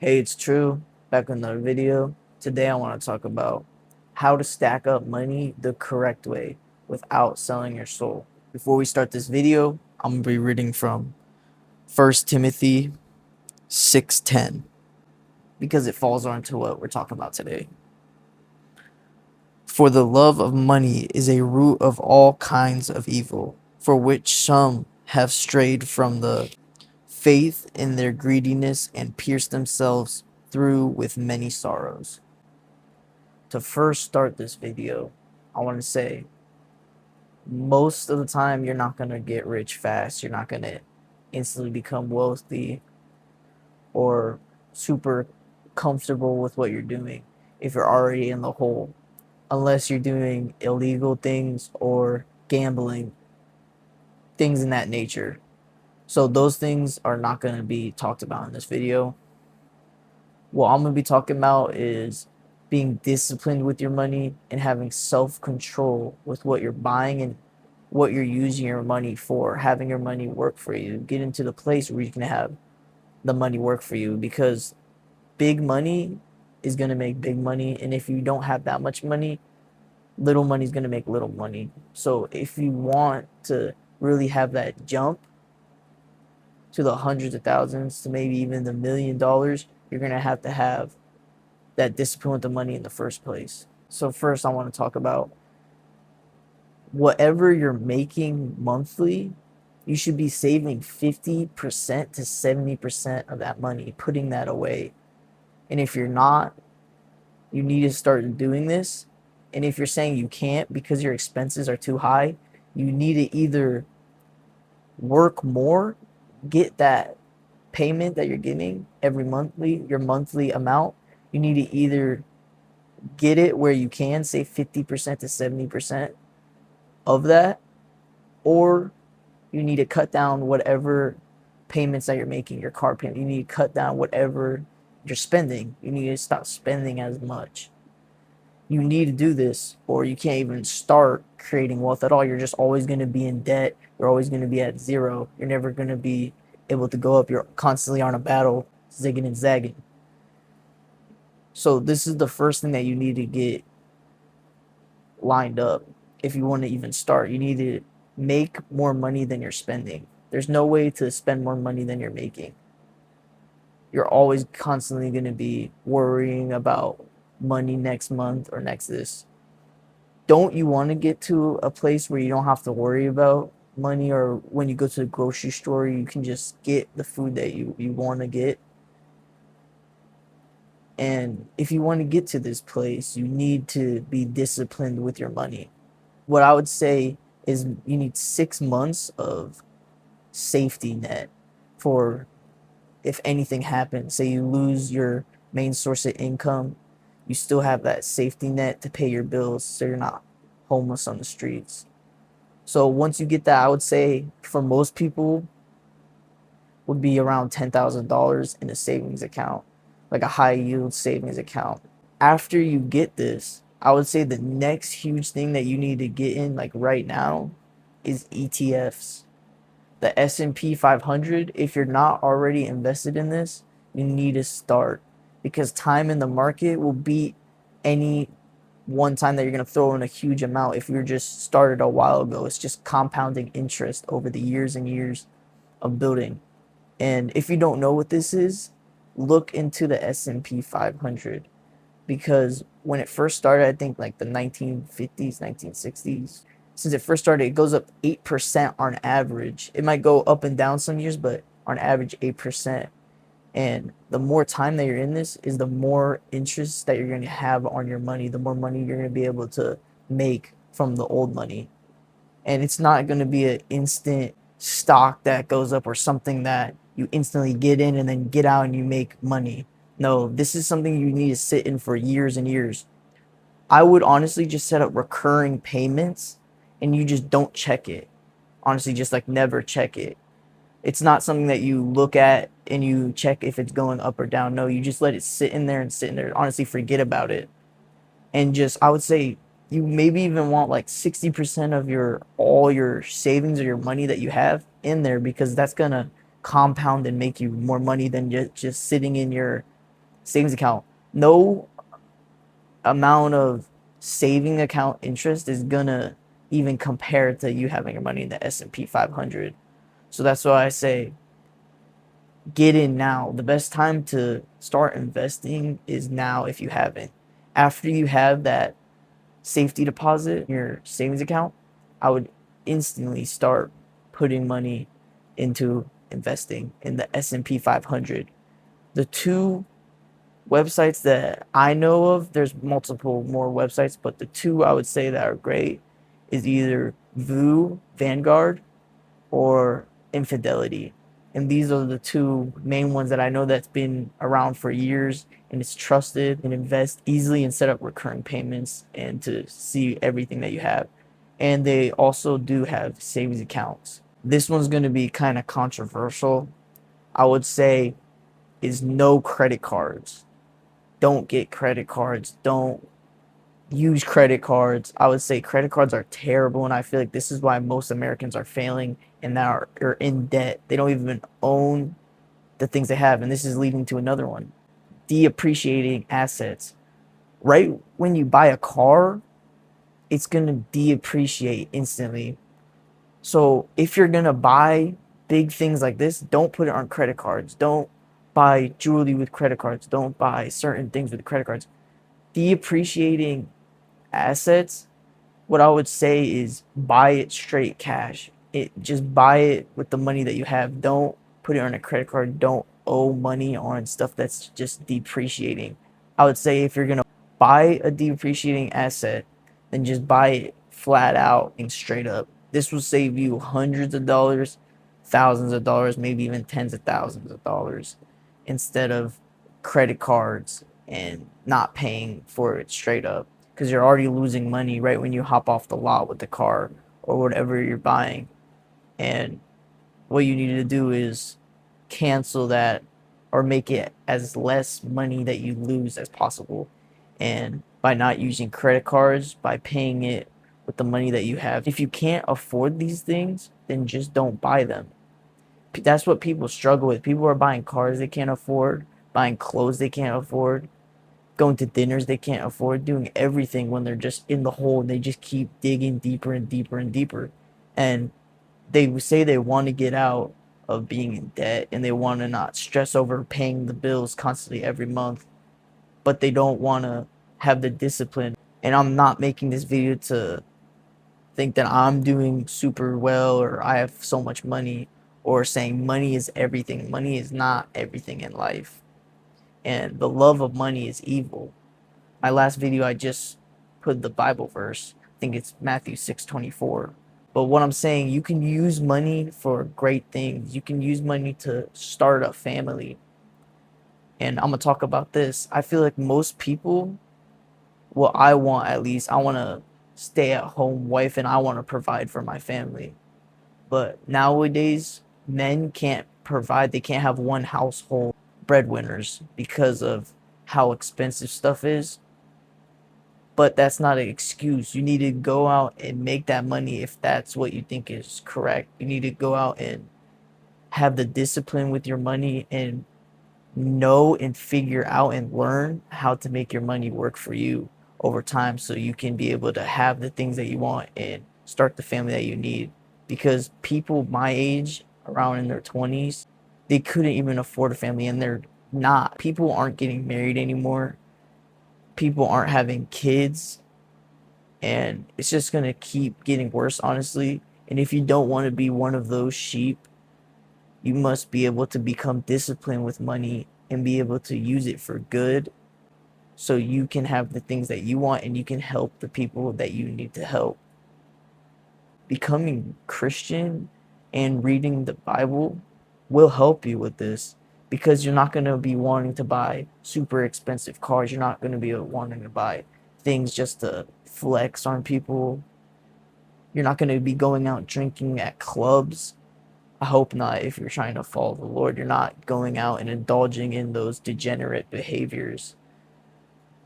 Hey, it's True. Back with another video. Today I want to talk about how to stack up money the correct way without selling your soul. Before we start this video, I'm going to be reading from 1 Timothy 6:10 because it falls onto what we're talking about today. For the love of money is a root of all kinds of evil, for which some have strayed from the faith in their greediness and pierced themselves through with many sorrows. To first start this video, I want to say most of the time you're not going to get rich fast. You're not going to instantly become wealthy or super comfortable with what you're doing if you're already in the hole, unless you're doing illegal things or gambling, things in that nature. So those things are not going to be talked about in this video. What I'm going to be talking about is being disciplined with your money and having self-control with what you're buying and what you're using your money for, having your money work for you. Get into the place where you can have the money work for you, because big money is going to make big money. And if you don't have that much money, little money is going to make little money. So if you want to really have that jump to the hundreds of thousands to maybe even the $1 million, you're going to have that discipline with the money in the first place. So first I want to talk about whatever you're making monthly, you should be saving 50% to 70% of that money, putting that away. And if you're not, you need to start doing this. And if you're saying you can't because your expenses are too high, you need to either work more, get that payment that you're getting every monthly, your monthly amount. You need to either get it where you can save 50% to 70% of that, or you need to cut down whatever payments that you're making, your car payment. You need to cut down whatever you're spending. You need to stop spending as much. You need to do this, or you can't even start creating wealth at all. You're just always going to be in debt. You're always going to be at zero. You're never going to be able to go up. You're constantly on a battle, zigging and zagging. So this is the first thing that you need to get lined up. If you want to even start, you need to make more money than you're spending. There's no way to spend more money than you're making. You're always constantly going to be worrying about money next month or next this. Don't you want to get to a place where you don't have to worry about money, or when you go to the grocery store you can just get the food that you want to get? And if you want to get to this place, you need to be disciplined with your money. What I would say is you need 6 months of safety net for if anything happens. Say you lose your main source of income, you still have that safety net to pay your bills so you're not homeless on the streets. So once you get that, I would say for most people would be around $10,000 in a savings account, like a high yield savings account. After you get this, I would say the next huge thing that you need to get in, like right now, is ETFs. The S&P 500, if you're not already invested in this, you need to start, because time in the market will beat any one time that you're going to throw in a huge amount if you're just started a while ago. It's just compounding interest over the years and years of building. And if you don't know what this is, look into the S&P 500, because when it first started, I think like the 1950s, 1960s, since it first started, it goes up 8% on average. It might go up and down some years, but on average 8%. And the more time that you're in this is the more interest that you're going to have on your money, the more money you're going to be able to make from the old money. And it's not going to be an instant stock that goes up or something that you instantly get in and then get out and you make money. No, this is something you need to sit in for years and years. I would honestly just set up recurring payments and you just don't check it. Honestly, just like never check it. It's not something that you look at and you check if it's going up or down. No, you just let it sit in there and sit in there. Honestly, forget about it. And just, I would say you maybe even want like 60% of all your savings or your money that you have in there, because that's going to compound and make you more money than just sitting in your savings account, no amount of saving account interest is gonna even compare to you having your money in the S&P 500. So that's why I say get in now. The best time to start investing is now if you haven't. After you have that safety deposit in your savings account, I would instantly start putting money into investing in the S&P 500. The two websites that I know of, there's multiple more websites, but the two I would say that are great is either Vanguard, or Infidelity. And these are the two main ones that I know that's been around for years and it's trusted and invest easily and set up recurring payments and to see everything that you have. And they also do have savings accounts. This one's going to be kind of controversial. I would say is no credit cards. Don't get credit cards. Don't use credit cards. I would say credit cards are terrible, and I feel like this is why most Americans are failing and that are in debt. They don't even own the things they have, and this is leading to another one: depreciating assets. Right when you buy a car, it's gonna depreciate instantly. So if you're gonna buy big things like this, don't put it on credit cards. Don't buy jewelry with credit cards. Don't buy certain things with credit cards. Depreciating assets, what I would say is buy it straight cash. Just buy it with the money that you have. Don't put it on a credit card. Don't owe money on stuff that's just depreciating. I would say if you're gonna buy a depreciating asset, then just buy it flat out and straight up. This will save you hundreds of dollars, thousands of dollars, maybe even tens of thousands of dollars instead of credit cards and not paying for it straight up because you're already losing money right when you hop off the lot with the car or whatever you're buying. And what you need to do is cancel that or make it as less money that you lose as possible. And by not using credit cards, by paying it with the money that you have. If you can't afford these things, then just don't buy them. That's what people struggle with. People are buying cars they can't afford, buying clothes they can't afford, going to dinners they can't afford, doing everything when they're just in the hole and they just keep digging deeper and deeper and deeper. And they say they want to get out of being in debt and they want to not stress over paying the bills constantly every month, but they don't want to have the discipline. And I'm not making this video to think that I'm doing super well or I have so much money or saying money is everything. Money is not everything in life. And the love of money is evil. My last video, I just put the Bible verse. I think it's Matthew 6:24. But what I'm saying, you can use money for great things. You can use money to start a family. And I'm gonna talk about this. I feel like most people, what I want at least, I want to stay at home wife and I want to provide for my family. But nowadays, men can't provide. They can't have one household breadwinners because of how expensive stuff is. But that's not an excuse. You need to go out and make that money if that's what you think is correct. You need to go out and have the discipline with your money and know and figure out and learn how to make your money work for you over time so you can be able to have the things that you want and start the family that you need. Because people my age, around in their 20s, they couldn't even afford a family and they're not. People aren't getting married anymore. People aren't having kids and it's just going to keep getting worse, honestly. And if you don't want to be one of those sheep, you must be able to become disciplined with money and be able to use it for good so you can have the things that you want and you can help the people that you need to help. Becoming Christian and reading the Bible will help you with this because you're not going to be wanting to buy super expensive cars. You're not going to be wanting to buy things just to flex on people. You're not going to be going out drinking at clubs. I hope not. If you're trying to follow the Lord, you're not going out and indulging in those degenerate behaviors.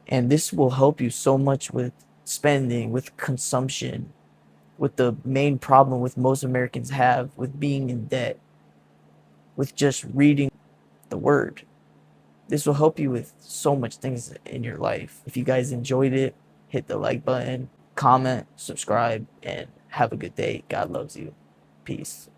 And this will help you so much with spending, with consumption, with the main problem with most Americans have with being in debt, with just reading the word. This will help you with so much things in your life. If you guys enjoyed it, hit the like button, comment, subscribe, and have a good day. God loves you. Peace.